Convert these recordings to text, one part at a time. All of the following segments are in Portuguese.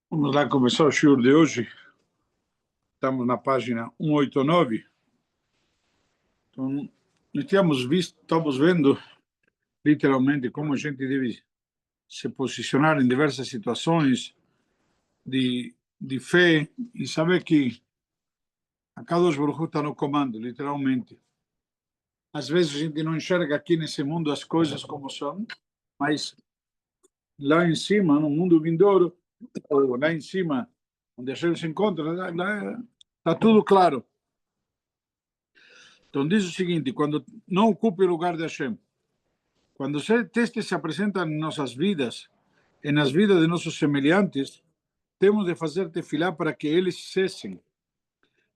Vamos lá começar o shiur de hoje. Estamos na página 189. Então, estamos vendo literalmente como a gente deve se posicionar em diversas situações de fé e saber que a Kadosh Baruch Hu está no comando, literalmente. Às vezes a gente não enxerga aqui nesse mundo as coisas como são, mas lá em cima, no mundo vindouro, ou lá em cima, onde a gente se encontra, lá está tudo claro. Então diz o seguinte: quando não ocupe o lugar de Hashem, quando este se apresenta em nossas vidas, e nas vidas de nossos semelhantes, temos de fazer tefilá para que eles cessem.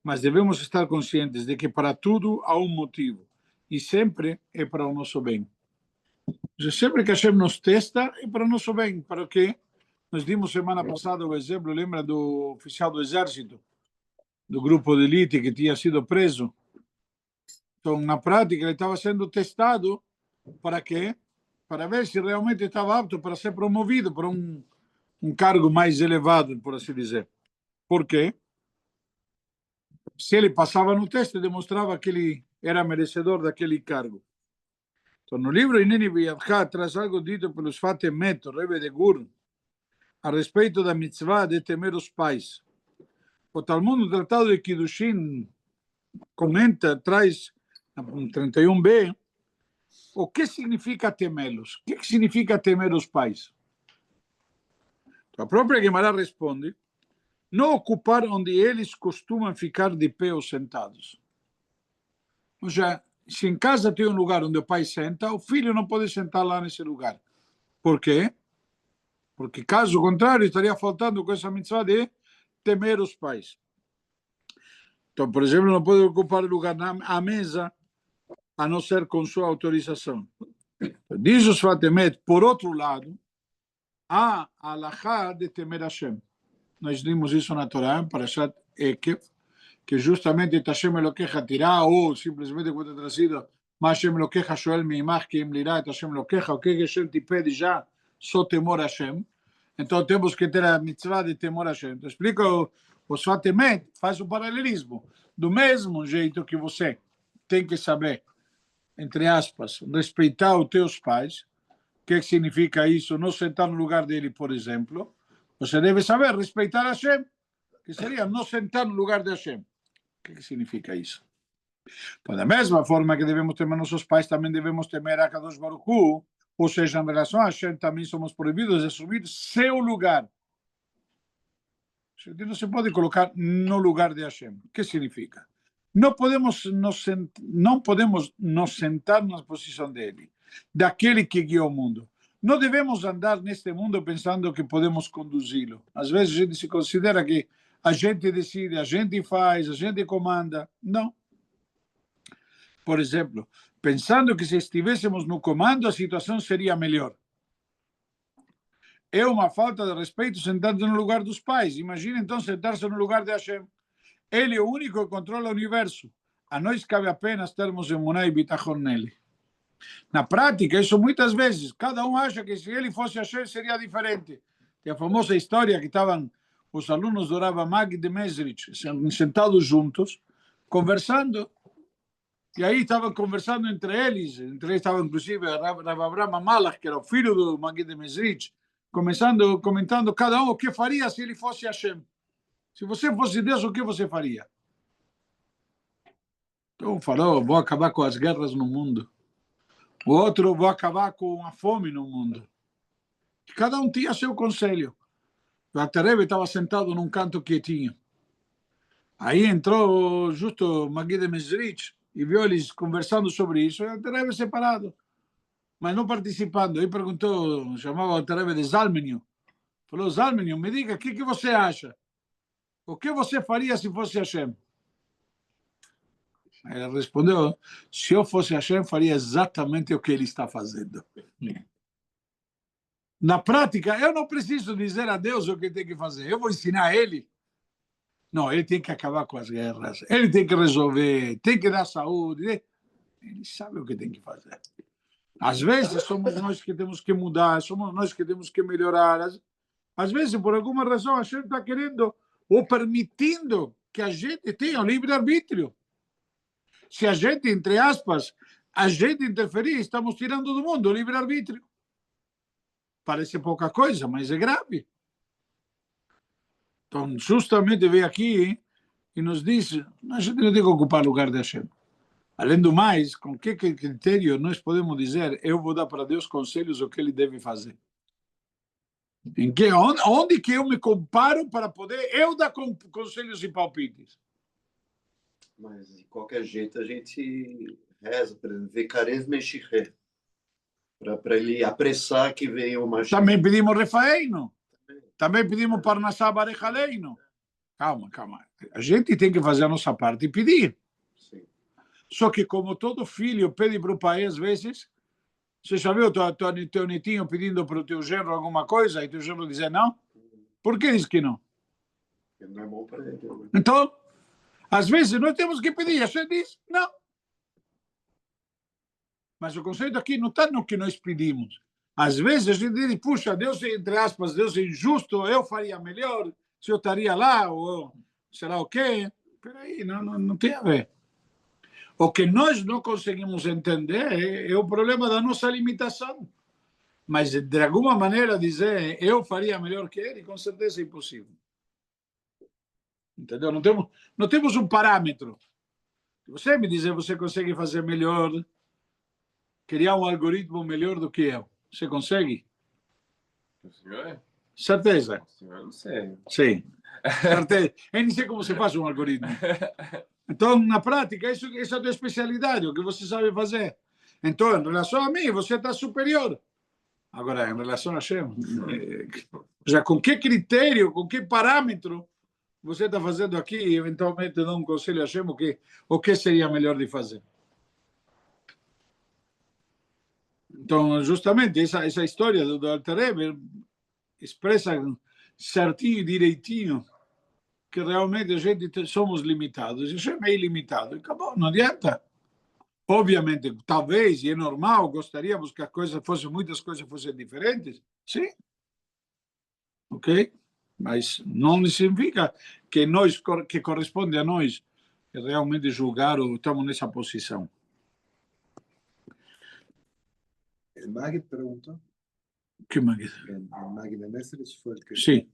Mas devemos estar conscientes de que para tudo há um motivo, e sempre é para o nosso bem. Sempre que Hashem nos testa, é para o nosso bem. Para quê? Nós dimos semana passada o exemplo, lembra do oficial do exército, do grupo de elite que tinha sido preso. Então, na prática, ele estava sendo testado para quê? Para ver se realmente estava apto para ser promovido para um cargo mais elevado, por assim dizer. Por quê? Se ele passava no teste, demonstrava que ele era merecedor daquele cargo. Então, no livro Ineni V'Yadcha traz algo dito pelos Fatemet, o Rebbe de Gur, a respeito da mitzvah de temer os pais. O Talmud, no Tratado de Kiddushin, comenta, traz, no 31b, o que significa temê-los? O que significa temer os pais? Então, a própria Guimarães responde: não ocupar onde eles costumam ficar de pé ou sentados. Ou seja, se em casa tem um lugar onde o pai senta, o filho não pode sentar lá nesse lugar. Por quê? Porque, caso contrário, estaria faltando com essa mitzvah de temer os pais. Então, por exemplo, não pode ocupar lugar à mesa, a não ser com sua autorização. Diz os Fatemet, por outro lado, há a halachá de temer Hashem. Nós vimos isso na Torá, para Shat Ekev, que justamente Hashem Elokecha tirá, ou simplesmente quando é trazido, mas Hashem Elokecha shoel meimach que em lirá, Hashem Elokecha, o que Hashem te pede já, só temor Hashem. Então temos que ter a mitzvah de temor Hashem. Então explica o Sfatemet, faz o paralelismo. Do mesmo jeito que você tem que saber, entre aspas, respeitar os teus pais, o que significa isso? Não sentar no lugar dele, por exemplo. Você deve saber respeitar Hashem, que seria não sentar no lugar de Hashem. O que significa isso? Então, da mesma forma que devemos temer nossos pais, também devemos temer a Kadosh Baruch Hu, ou seja, em relação a Hashem, também somos proibidos de assumir seu lugar. Não se pode colocar no lugar de Hashem. O que significa? Não podemos nos sentar na posição dele, daquele que guia o mundo. Não devemos andar neste mundo pensando que podemos conduzi-lo. Às vezes a gente se considera que a gente decide, a gente faz, a gente comanda. Não. Por exemplo, pensando que se estivéssemos no comando, a situação seria melhor. É uma falta de respeito sentar-se no lugar dos pais. Imagina então sentar-se no lugar de Hashem. Ele é o único que controla o universo. A nós cabe apenas termos emuná e bitachon nele. Na prática, isso muitas vezes, cada um acha que se ele fosse Hashem seria diferente. Tem a famosa história que estavam os alunos do Rav Mag de Mesrich sentados juntos, conversando, e aí estavam conversando entre eles estava inclusive Rav Abraham Malach, que era o filho do Mag de Mesrich, comentando cada um o que faria se ele fosse Hashem. Se você fosse Deus, o que você faria? Então falou: vou acabar com as guerras no mundo. O outro: vou acabar com a fome no mundo. Cada um tinha seu conselho. O Alter estava sentado num canto quietinho. Aí entrou justo o Magui de Mesrich e viu eles conversando sobre isso. E o Alter separado, mas não participando. Aí perguntou, chamava o Alter de Zalmenio. Falou: Zalmenio, me diga, o que você acha? O que você faria se fosse Hashem? Ele respondeu: se eu fosse Hashem, faria exatamente o que ele está fazendo. Na prática, eu não preciso dizer a Deus o que tem que fazer. Eu vou ensinar a ele. Não, ele tem que acabar com as guerras. Ele tem que resolver, tem que dar saúde. Ele sabe o que tem que fazer. Às vezes, somos nós que temos que mudar, somos nós que temos que melhorar. Às vezes, por alguma razão, a gente está querendo ou permitindo que a gente tenha o livre-arbítrio. Se a gente, entre aspas, a gente interferir, estamos tirando do mundo o livre-arbítrio. Parece pouca coisa, mas é grave. Então, justamente veio aqui e nos diz, a gente não tem que ocupar o lugar de Hashem. Além do mais, com que critério nós podemos dizer, eu vou dar para Deus conselhos o que ele deve fazer? Onde que eu me comparo para poder eu dar conselhos e palpites? Mas, de qualquer jeito, a gente reza, por exemplo, Vecares Meshichet, para ele apressar que venha o Mashiach. Também pedimos Refaeino. Também pedimos Parnassá Barechaleino. Calma. A gente tem que fazer a nossa parte e pedir. Sim. Só que, como todo filho pede para o pai, às vezes, você já viu teu netinho pedindo para o teu genro alguma coisa e teu genro dizer não? Por que diz que não? Porque não é bom para ele. Né? Então, às vezes, nós temos que pedir. A gente diz não. Mas o conceito aqui não está no que nós pedimos. Às vezes a gente diz, puxa, Deus, entre aspas, Deus é injusto, eu faria melhor, se eu estaria lá, ou será o quê? Peraí, não tem a ver. O que nós não conseguimos entender é o problema da nossa limitação. Mas, de alguma maneira, dizer eu faria melhor que ele, com certeza é impossível. Entendeu? Não temos um parâmetro. Você me dizer, você consegue fazer melhor, criar um algoritmo melhor do que eu. Você consegue? O senhor é? Certeza. O senhor não sei. Sim. Certeza. Eu nem sei como se faz um algoritmo. Então, na prática, essa é a tua especialidade, o que você sabe fazer. Então, em relação a mim, você está superior. Agora, em relação a Hashem, já com que critério, com que parâmetro você está fazendo aqui e eventualmente dá um conselho a Hashem o que seria melhor de fazer? Então, justamente, essa história do Alter Rebbe expressa certinho e direitinho que realmente a gente somos limitados. Isso é meio limitado. E acabou, não adianta. Obviamente, talvez, e é normal, gostaríamos que muitas coisas fossem diferentes. Sim. Ok? Mas não significa que corresponde a nós realmente julgar ou estamos nessa posição. El Magid preguntó. Que Magid? El Magid de Messeres fue el que... Sim.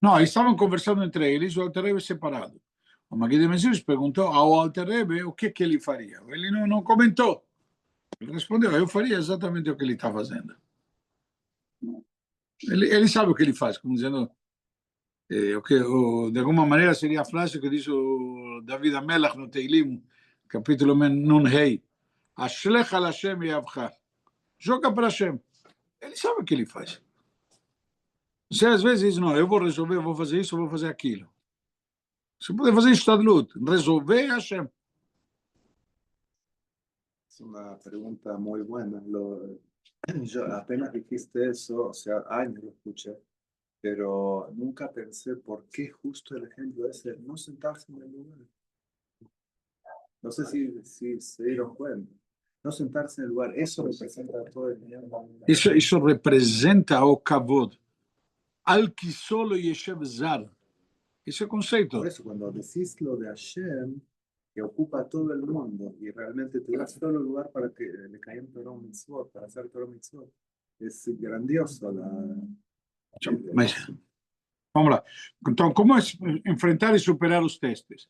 Não, eles estavam conversando entre eles, o Alter Rebbe separado. O Magid de Messeres perguntou ao Alter Rebbe o que ele faria. Ele não comentou. Ele respondeu, eu faria exatamente o que ele está fazendo. Ele sabe o que ele faz, como dizendo, de alguma maneira seria a frase que diz o David Amelach no Teilim, capítulo Nun Rei, Ashlech al Hashem yavcha. Joga para Hashem. Ele sabe o que ele faz. Você às vezes diz, não, eu vou resolver, vou fazer isso, vou fazer aquilo. Você pode fazer Shtadlut, resolver Hashem. Es una pregunta muy buena. Yo apenas dijiste eso, o sea, años lo escuché, pero nunca pensé por qué justo el ejemplo ese, no sentarse en el lugar. No sé si se dieron cuenta. No sentarse en el lugar, eso representa todo el día. Isso representa o kavod. Al que solo yeshev zar. Ese conceito. Por eso, cuando decís lo de Hashem, que ocupa todo el mundo y realmente te da solo lugar para que le caigan Torah Mitzvot, para hacer Torah Mitzvot, es grandioso. Mas, vamos lá. Então, como enfrentar e superar os testes?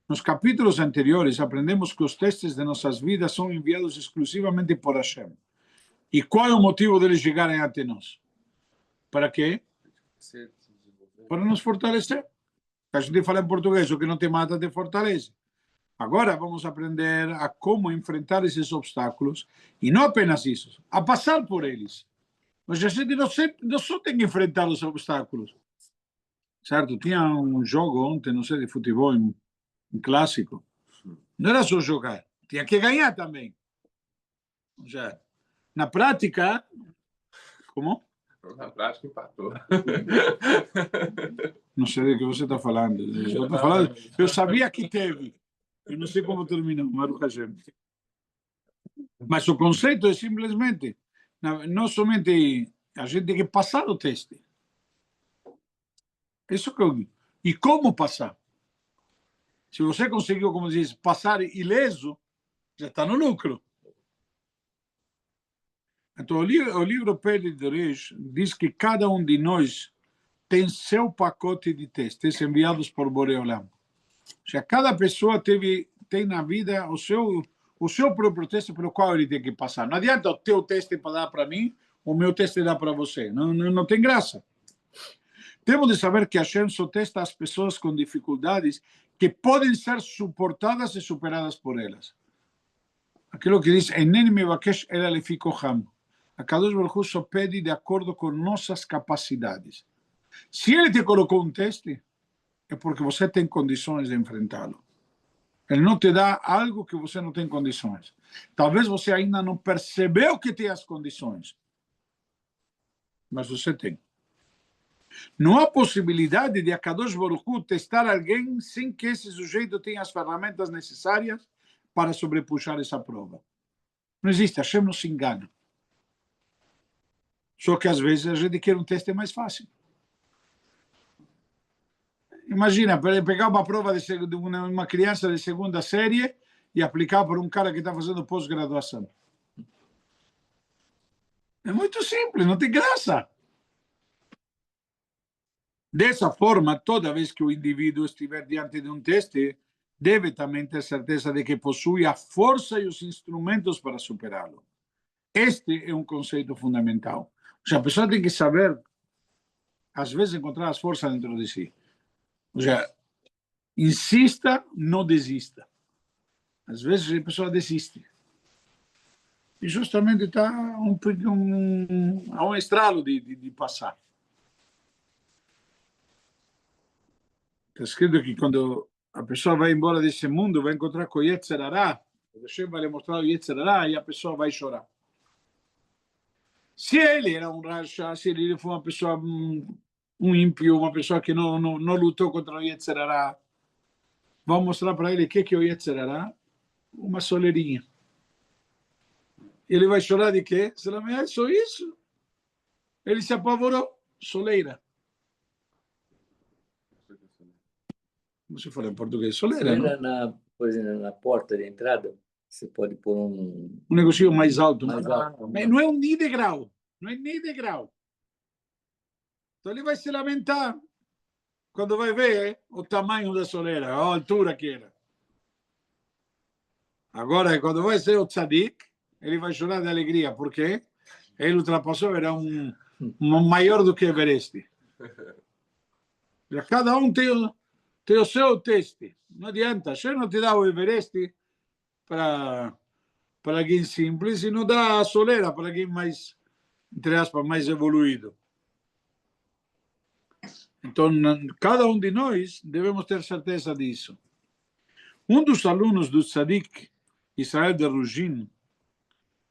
Nos capítulos anteriores, aprendemos que os testes de nossas vidas são enviados exclusivamente por Hashem. E qual é o motivo deles chegarem até nós? Para quê? Para nos fortalecer. A gente fala em português, o que não te mata te fortalece. Agora vamos aprender a como enfrentar esses obstáculos, e não apenas isso, a passar por eles. Mas a gente não só tem que enfrentar os obstáculos. Certo? Tinha um jogo ontem, não sei, de futebol, um clássico. Não era só jogar, tinha que ganhar também. Ou seja, na prática, como? Na prática, empatou. Não sei do que você está falando. Eu sabia que teve. Eu não sei como terminou, mas o conceito é simplesmente, não somente a gente tem que passar o teste. Isso que eu... E como passar? Se você conseguiu, como diz, passar ileso, já está no lucro. Então, o livro Pele de Reis diz que cada um de nós tem seu pacote de testes enviados por Boreolam. Ou seja, cada pessoa tem na vida o seu próprio teste pelo qual ele tem que passar. Não adianta o teu teste para dar para mim, o meu teste dar para você. Não tem graça. Temos de saber que Hashem só testa as pessoas com dificuldades que podem ser suportadas e superadas por elas. Aquilo que diz, Eneni mevakesh ela lefikoham. A Kadosh Baruch Hu só pede de acordo com nossas capacidades. Se ele te colocou um teste, é porque você tem condições de enfrentá-lo. Ele não te dá algo que você não tem condições. Talvez você ainda não percebeu que tem as condições, mas você tem. Não há possibilidade de a Kadosh Baruch Hu testar alguém sem que esse sujeito tenha as ferramentas necessárias para sobrepuxar essa prova. Não existe, Hashem não se engana. Só que às vezes a gente quer um teste mais fácil. Imagina, pegar uma prova de uma criança de segunda série e aplicar para um cara que está fazendo pós-graduação. É muito simples, não tem graça. Dessa forma, toda vez que o indivíduo estiver diante de um teste, deve também ter certeza de que possui a força e os instrumentos para superá-lo. Este é um conceito fundamental. Ou seja, a pessoa tem que saber, às vezes, encontrar as forças dentro de si. Ou seja, insista, não desista. Às vezes a pessoa desiste. E justamente está a um estralo de passar. Está escrito que quando a pessoa vai embora desse mundo, vai encontrar com o Yetzer Hara, o Hashem vai lhe mostrar o Yetzer Hara e a pessoa vai chorar. Se ele era um rasha, se ele foi uma pessoa, um ímpio, uma pessoa que não lutou contra o Yetzer Hara, vão mostrar para ele o que é o Yetzer Hara? Uma soleirinha. Ele vai chorar de quê? Será que é só isso? Ele se apavorou. Soleira. Como se fala em português? Soleira, não? Por exemplo, na porta de entrada, você pode pôr um negocinho mais alto. Mais alto. Mas não é um nem degrau. Não é nem degrau. Então ele vai se lamentar quando vai ver o tamanho da soleira, a altura que era. Agora, quando vai ser o tzadik, ele vai chorar de alegria, porque ele ultrapassou, era um maior do que Everest. Cada um tem o seu teste. Não adianta, você não te dá o Everest para alguém simples e não dá a soleira para alguém mais, entre aspas, mais evoluído. Então, cada um de nós devemos ter certeza disso. Um dos alunos do Tzadik, Israel de Rugin,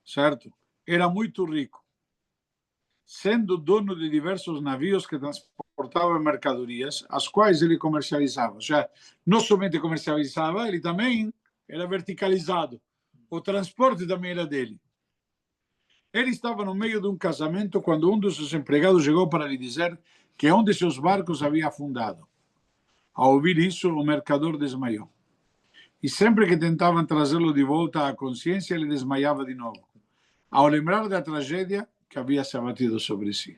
certo? Era muito rico, sendo dono de diversos navios que transportavam mercadorias, as quais ele comercializava. Ou seja, não somente comercializava, ele também era verticalizado. O transporte também era dele. Ele estava no meio de um casamento quando um dos seus empregados chegou para lhe dizer que um de seus barcos havia afundado. Ao ouvir isso, o mercador desmaiou. E sempre que tentavam trazê-lo de volta à consciência, ele desmaiava de novo, ao lembrar da tragédia que havia se abatido sobre si.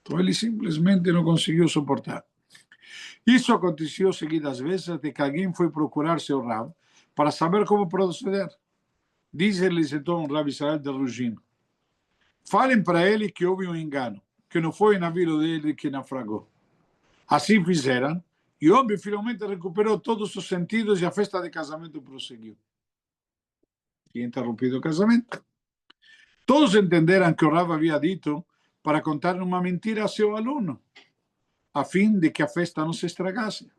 Então ele simplesmente não conseguiu suportar. Isso aconteceu seguidas vezes até que alguém foi procurar seu Rav para saber como proceder. Diz-lhes então o Rav Israel de Rugin: falem para ele que houve um engano, que não foi o navio dele que naufragou. Assim fizeram, e o homem finalmente recuperou todos os sentidos e a festa de casamento prosseguiu. Tinha interrompido o casamento. Todos entenderam que o Rav havia dito para contar uma mentira a seu aluno, a fim de que a festa não se estragasse.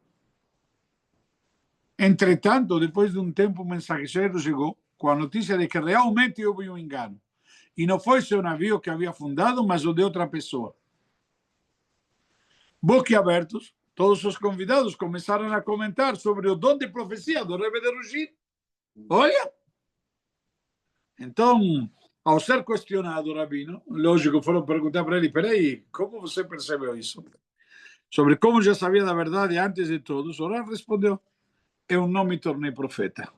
Entretanto, depois de um tempo, o mensageiro chegou com a notícia de que realmente houve um engano. E não foi seu navio que havia afundado, mas o de outra pessoa. Boquiabertos, todos os convidados começaram a comentar sobre o dom de profecia do Rebbe de Rugin. Olha! Então, ao ser questionado o rabino, lógico, foram perguntar para ele: peraí, como você percebeu isso? sobre como já sabia da verdade antes de todos, Oran respondeu: eu não me tornei profeta.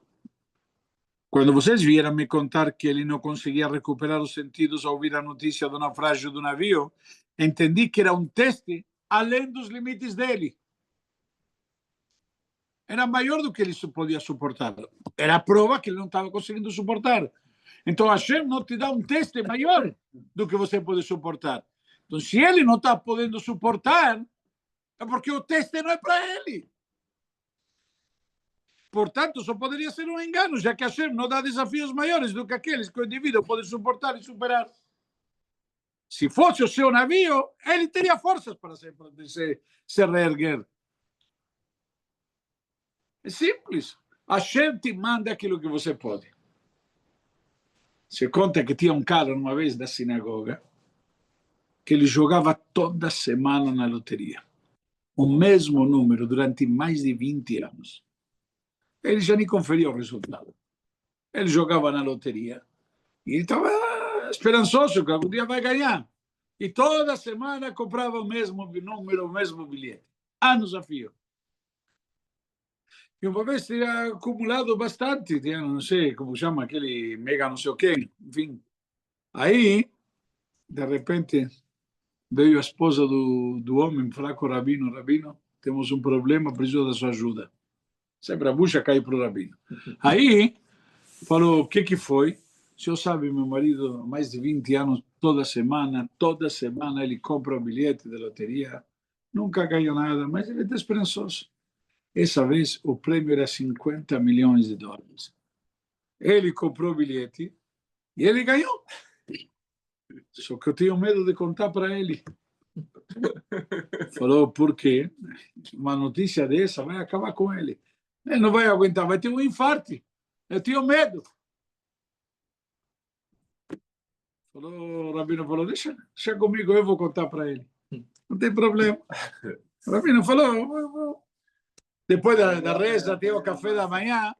Quando vocês vieram me contar que ele não conseguia recuperar os sentidos ao ouvir a notícia do naufrágio do navio, entendi que era um teste além dos limites dele. Era maior do que ele podia suportar. Era a prova que ele não estava conseguindo suportar. Então, Hashem não te dá um teste maior do que você pode suportar. Então, se ele não está podendo suportar, é porque o teste não é para ele. Portanto, só poderia ser um engano, já que Hashem não dá desafios maiores do que aqueles que o indivíduo pode suportar e superar. Se fosse o seu navio, ele teria forças para se reerguer. É simples. Hashem te manda aquilo que você pode. Se conta que tinha um cara, uma vez, da sinagoga, que ele jogava toda semana na loteria. O mesmo número durante mais de 20 anos. Ele já nem conferia o resultado. Ele jogava na loteria e ele estava esperançoso que algum dia vai ganhar. E toda semana comprava o mesmo número, o mesmo bilhete. Anos a fio. E uma vez tinha acumulado bastante, tinha, não sei como chama, aquele mega não sei o quê, enfim. Aí, de repente, veio a esposa do homem falar com o rabino: Rabino, temos um problema, preciso da sua ajuda. Sempre a bucha cai para o rabino. Aí, falou: o que foi? O senhor sabe, meu marido, há mais de 20 anos, toda semana ele compra o bilhete de loteria, nunca ganhou nada, mas ele é esperançoso. Essa vez, o prêmio era $50 milhões. Ele comprou o bilhete e ele ganhou. Só que eu tenho medo de contar para ele. Falou: por quê? Uma notícia dessa vai acabar com ele. Ele não vai aguentar, vai ter um infarto. Eu tenho medo. O rabino falou: deixa comigo, eu vou contar para ele. Não tem problema. O rabino falou: depois da reza, tem o café da manhã.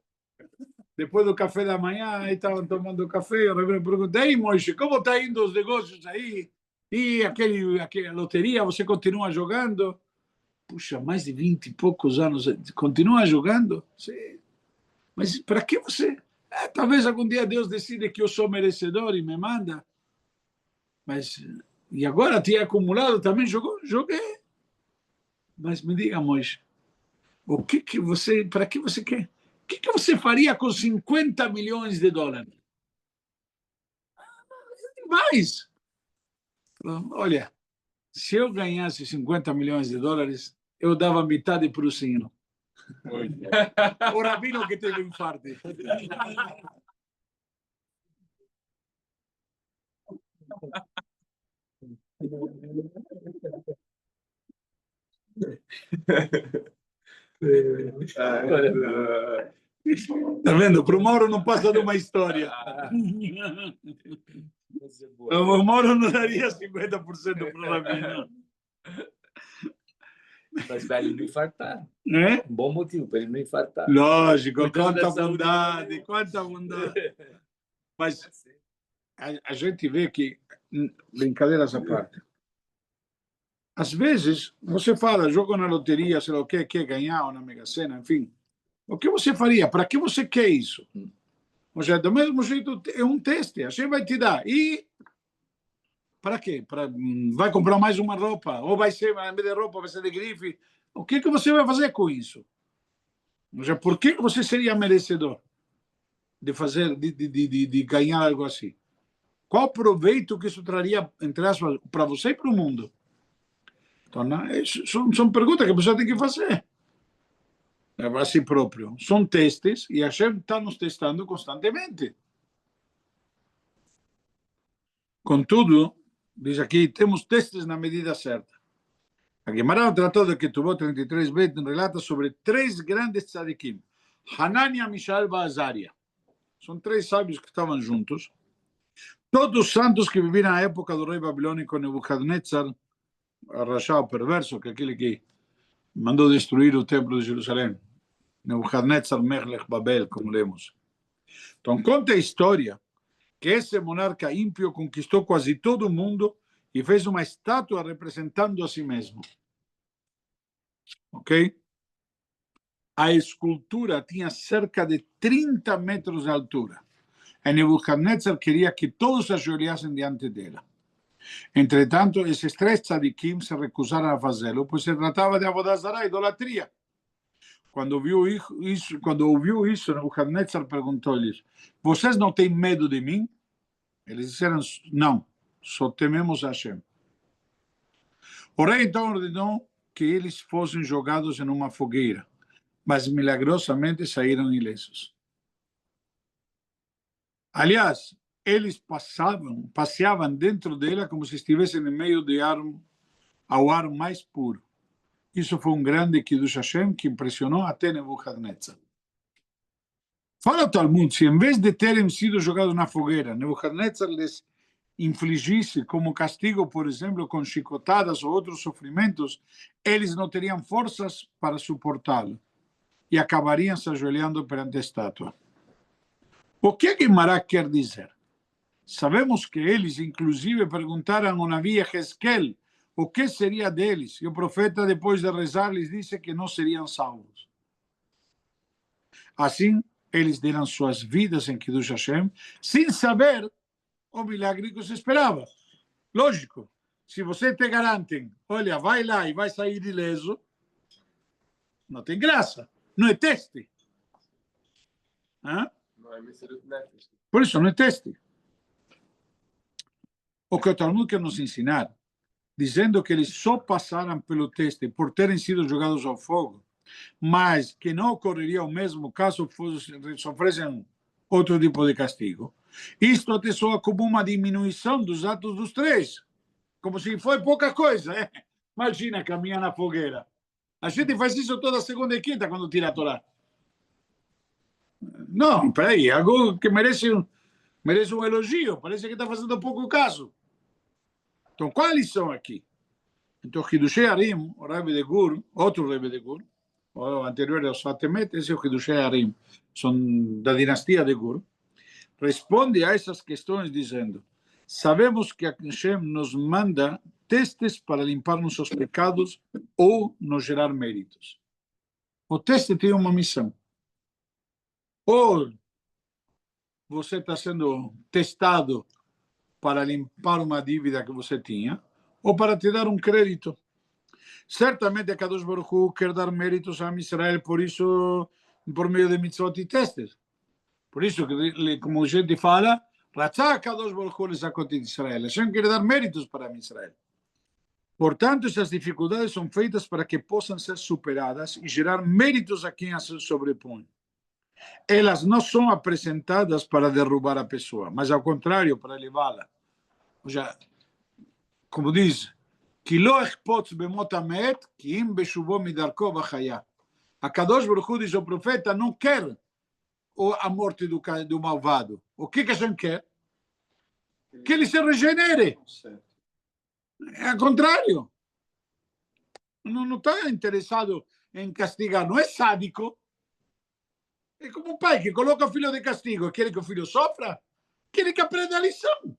Depois do café da manhã, aí estavam tomando café. O rabino perguntou: ei, Moisés, como está indo os negócios aí? E aquela loteria, você continua jogando? Puxa, mais de 20 e poucos anos, continua jogando? Sim. Mas para que você? Talvez algum dia Deus decida que eu sou merecedor e me manda. Mas, e agora tinha acumulado, também joguei. Mas me diga, Moisés, para que você quer? O que você faria com $50 milhões? Mais. Olha, se eu ganhasse $50 milhões, eu dava metade para o senhor. O rabino que teve um infarto. Tá vendo? Para o Mauro não passa de uma história. O Mauro não daria 50% para o rabino. Mas para ele não infartar. É? Um bom motivo para ele não infartar. Lógico, Cuidando quanta da saúde bondade, quanta bondade. Mas a gente vê que, brincadeiras à parte, às vezes você fala, jogo na loteria, sei lá o que, quer ganhar, ou na Mega Sena, enfim. O que você faria? Para que você quer isso? Ou seja, do mesmo jeito, é um teste, a gente vai te dar. E para quê? Vai comprar mais uma roupa? Ou vai ser, em vez de roupa, vai ser de grife? O que você vai fazer com isso? Ou seja, por que você seria merecedor de fazer, de ganhar algo assim? Qual proveito que isso traria, entre aspas, para você e para o mundo? Então, são perguntas que a pessoa tem que fazer a si próprio. São testes e a gente está nos testando constantemente. Contudo, diz aqui, temos testes na medida certa. A Gemara, no Tratado de Ketubot 33b, relata sobre 3 grandes tzadikim: Hanania, Mishael e Azaria. São 3 sábios que estavam juntos. Todos santos que viviram na época do rei babilônico Nebuchadnezzar, Rasha, o perverso, que é aquele que mandou destruir o templo de Jerusalém. Nebuchadnezzar Melech Babel, como lemos. Então, conta a história que esse monarca ímpio conquistou quase todo o mundo e fez uma estátua representando a si mesmo. ok? A escultura tinha cerca de 30 metros de altura. E Nebuchadnezzar queria que todos se ajoelhassem diante dela. Entretanto, esses 3 tzadikim se recusaram a fazê-lo, pois se tratava de Avodah Zará, idolatria. Quando ouviu isso, Nebuchadnezzar perguntou-lhes: vocês não têm medo de mim? Eles disseram: não, só tememos a Hashem. O rei então ordenou que eles fossem jogados em uma fogueira, mas milagrosamente saíram ilesos. Aliás, eles passeavam dentro dela como se estivessem em meio ao ar mais puro. Isso foi um grande Kiddush Hashem que impressionou até Nebuchadnezzar. Fala o Talmud, se em vez de terem sido jogados na fogueira, Nebuchadnezzar lhes infligisse como castigo, por exemplo, com chicotadas ou outros sofrimentos, eles não teriam forças para suportá-lo e acabariam se ajoelhando perante a estátua. O que Guimarães quer dizer? Sabemos que eles, inclusive, perguntaram ao Navi Ezequiel o que seria deles, e o profeta, depois de rezar, lhes disse que não seriam salvos. Assim, eles deram suas vidas em Kiddush Hashem, sem saber o milagre que se esperava. Lógico, se você te garantem, olha, vai lá e vai sair ileso, não tem graça, não é teste. Hã? Não é Messias Nefesh. Por isso, não é teste. O que o Talmud quer nos ensinar, dizendo que eles só passaram pelo teste por terem sido jogados ao fogo, mas que não ocorreria o mesmo caso sofressem outro tipo de castigo. Isto até soa como uma diminuição dos atos dos 3, como se foi pouca coisa. Imagina caminhar na fogueira. A gente faz isso toda segunda e quinta quando tira a Torá. Não, peraí, algo que merece um elogio, parece que está fazendo pouco caso. Então, qual a lição aqui? Então, Hidushei Harim, o Rebbe de Gur, outro Rebbe de Gur, o anterior aos Fatemet, esse é o Hidushei Harim, são da dinastia de Gur, responde a essas questões dizendo: sabemos que Hashem nos manda testes para limpar nossos pecados ou nos gerar méritos. O teste tem uma missão. Ou você está sendo testado para limpar uma dívida que você tinha, ou para te dar um crédito. Certamente a Kadosh Baruch Hu quer dar méritos a Israel, por isso, por meio de mitzvot e testes. Por isso, como a gente fala, Ratzah Kadosh Baruch Hu lesakot Israel. Hashem quer dar méritos para Israel. Portanto, essas dificuldades são feitas para que possam ser superadas e gerar méritos a quem as sobrepõe. Elas não são apresentadas para derrubar a pessoa, mas ao contrário, para elevá-la. Ou seja, como diz, que lo echpotz bemot hamet, ki im beshuvo midarko v'chaya. A Kadosh Baruch Hu, diz o profeta, não quer a morte do malvado. O que a gente quer? Que ele se regenere. É ao contrário. Não está interessado em castigar, não é sádico. É como um pai que coloca o filho de castigo e quer que o filho sofra, quer que aprenda a lição.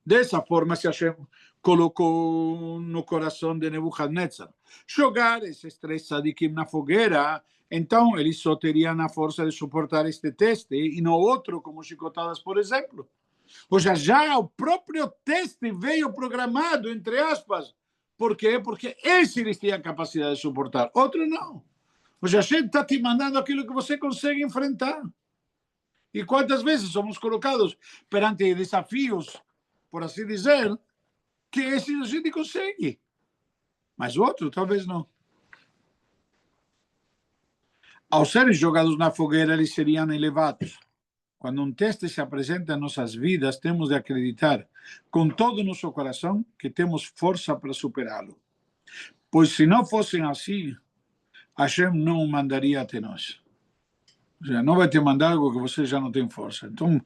Dessa forma, se Hashem colocou no coração de Nebuchadnezzar jogar esses 3 tzadikim na fogueira, então eles só teriam a força de suportar este teste e não outro, como chicotadas, por exemplo. Ou seja, já o próprio teste veio programado, entre aspas. Por quê? Porque esse eles tinham capacidade de suportar, outro não. Ou seja, a gente está te mandando aquilo que você consegue enfrentar. E quantas vezes somos colocados perante desafios, por assim dizer, que esse a gente consegue, mas o outro talvez não. Ao serem jogados na fogueira, eles seriam elevados. Quando um teste se apresenta em nossas vidas, temos de acreditar com todo o nosso coração que temos força para superá-lo. Pois se não fossem assim, Hashem não o mandaria até nós. Ou seja, não vai te mandar algo que você já não tem força. Então,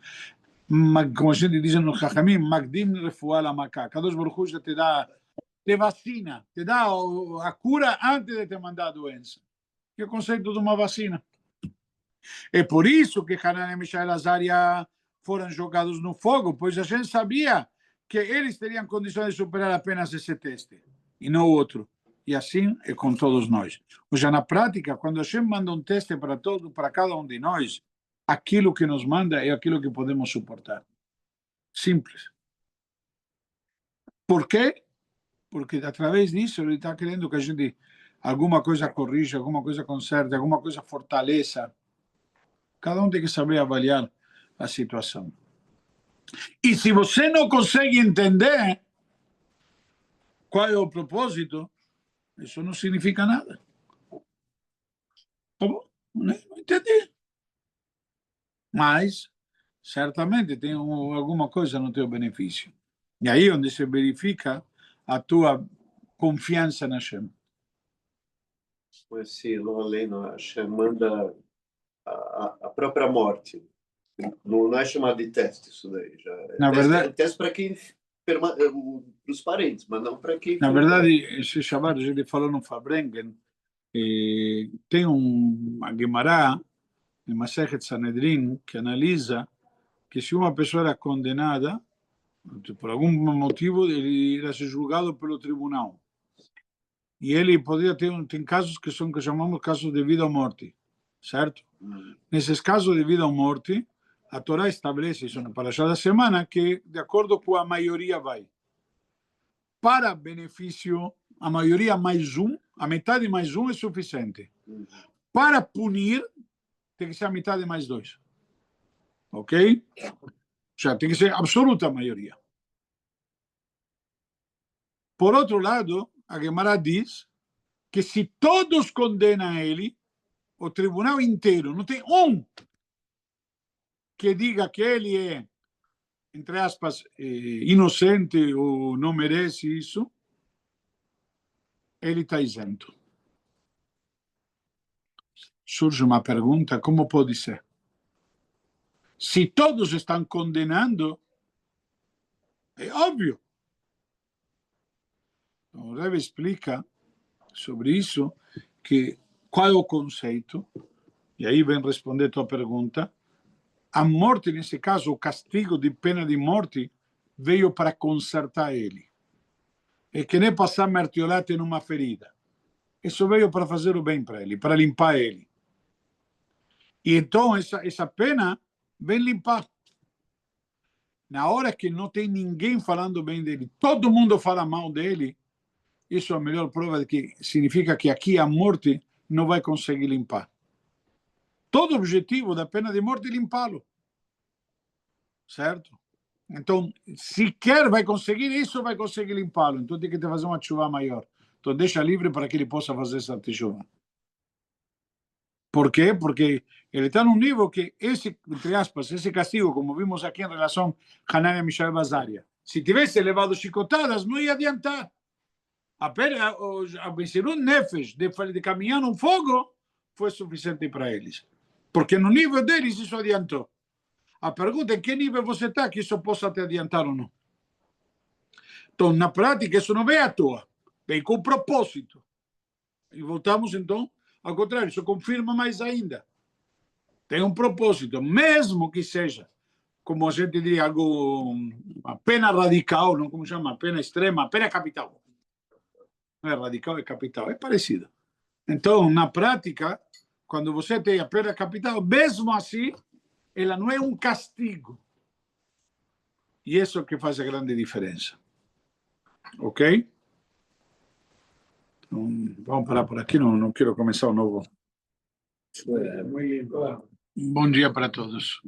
como a gente diz no Chachamim, Magdim refuá la maká. Kadosh Baruch Hu já te vacina, te dá a cura antes de te mandar a doença. Que é o conceito de uma vacina. É por isso que Hanan e Mishael e Azaria foram jogados no fogo, pois a gente sabia que eles teriam condições de superar apenas esse teste, e não outro. E assim é com todos nós. Ou seja, na prática, quando a gente manda um teste para cada um de nós, aquilo que nos manda é aquilo que podemos suportar. Simples. Por quê? Porque através disso ele está querendo que a gente alguma coisa corrija, alguma coisa conserte, alguma coisa fortaleça. Cada um tem que saber avaliar a situação. E se você não consegue entender qual é o propósito, isso não significa nada. Tá bom? Não entendi. Mas, certamente, tem alguma coisa no teu benefício. E aí é onde se verifica a tua confiança na Hashem. Esse Lohaleno, a Hashem manda a própria morte. Não é chamado de teste isso daí. Já Na verdade, é teste para quem para os parentes, mas não para quem. Na verdade, esse Shabbat, a gente falou no Fabrengen, tem uma Gemara, em Masechet Sanedrin, que analisa que se uma pessoa era condenada, por algum motivo, ele era julgado pelo tribunal. E ele poderia ter, tem casos que são que chamamos casos de vida ou morte, certo? Nesses casos de vida ou morte, a Torá estabelece, isso na Parashá da semana, que de acordo com a maioria vai. Para benefício, a maioria mais um, a metade mais um é suficiente. Para punir, tem que ser a metade mais dois. Ok? Já tem que ser absoluta a maioria. Por outro lado, a Gemara diz que se todos condenam ele, o tribunal inteiro, não tem um que diga que ele é, entre aspas, inocente ou não merece isso, ele está isento. Surge uma pergunta, como pode ser? Se todos estão condenando, é óbvio. O Rebbe explica sobre isso, que qual é o conceito, e aí vem responder a tua pergunta. A morte, nesse caso, o castigo de pena de morte, veio para consertar ele. É que nem passar mertiolate numa ferida. Isso veio para fazer o bem para ele, para limpar ele. E então essa pena vem limpar. Na hora que não tem ninguém falando bem dele, todo mundo fala mal dele, isso é a melhor prova de que significa que aqui a morte não vai conseguir limpar. Todo o objetivo da pena de morte é limpá-lo. Certo? Então, sequer vai conseguir isso, vai conseguir limpá-lo. Então tem que fazer uma chuva maior. Então deixa livre para que ele possa fazer essa chuva. Por quê? Porque ele está num nível que esse, entre aspas, esse castigo, como vimos aqui em relação a Hanania, Mishael e Azaria, se tivesse levado chicotadas, não ia adiantar. Apenas a Messirut Nefesh de caminhar no fogo foi suficiente para eles. Porque no nível deles isso adiantou. A pergunta é em que nível você está que isso possa te adiantar ou não. Então, na prática, isso não vem à toa. Vem com propósito. E voltamos, então, ao contrário, isso confirma mais ainda. Tem um propósito, mesmo que seja, como a gente diria, algo, uma pena radical, não como chama, pena extrema, pena capital. Não é radical, é capital, é parecido. Então, na prática, quando você tem a pena capital, mesmo assim, ela não é um castigo. E isso é o que faz a grande diferença. Ok? Então, vamos parar por aqui, não quero começar um novo. Muito lindo. Bom dia para todos.